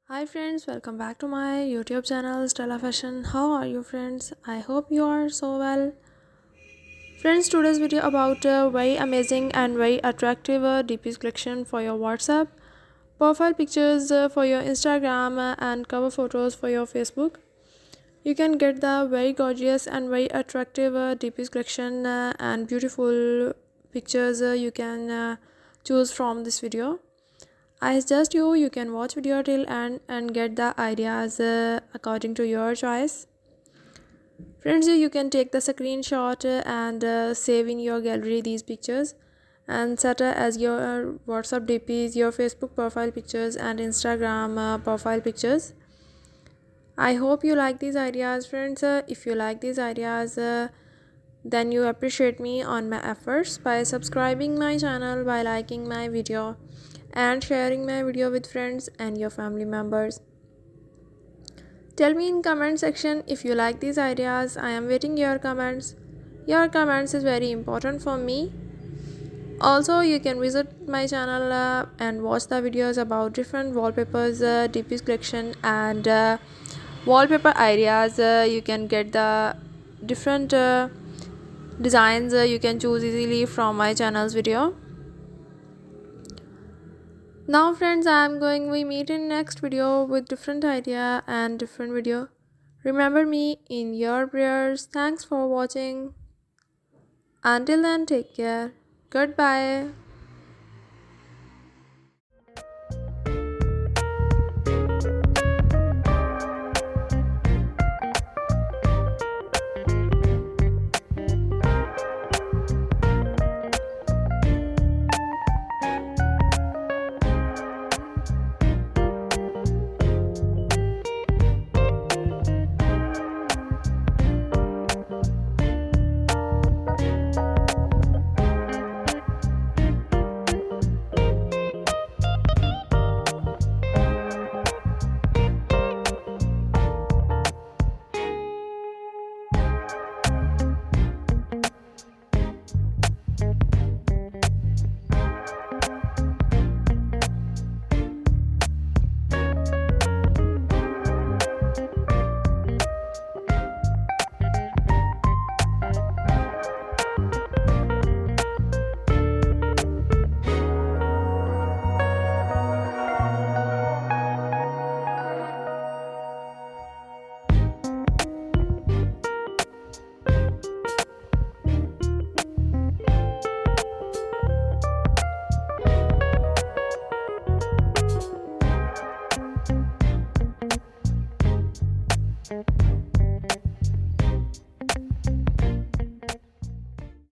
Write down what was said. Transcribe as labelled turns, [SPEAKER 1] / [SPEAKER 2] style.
[SPEAKER 1] Hi friends, welcome back to my YouTube channel Stella Fashion. How are you friends? I hope you are so well. Friends, today's video about very amazing and very attractive DPs collection for your WhatsApp, profile pictures for your Instagram and cover photos for your Facebook. You can get the very gorgeous and very attractive DPs collection and beautiful pictures you can choose from this video. I suggest you can watch video till end and get the ideas according to your choice. Friends, you can take the screenshot and save in your gallery these pictures and set as your WhatsApp DPs, your Facebook profile pictures and Instagram profile pictures. I hope you like these ideas friends. If you like these ideas, then you appreciate me on my efforts by subscribing my channel, by liking my video and sharing my video with friends and your family members. Tell me in comment section if you like these ideas. I am waiting your comments. Your comments is very important for me. Also, you can visit my channel and watch the videos about different wallpapers, DP's collection and wallpaper ideas. You can get the different designs you can choose easily from my channel's video. Now friends, I am going we meet in next video with different idea and different video. Remember me in your prayers. Thanks for watching. Until then, take care. Goodbye.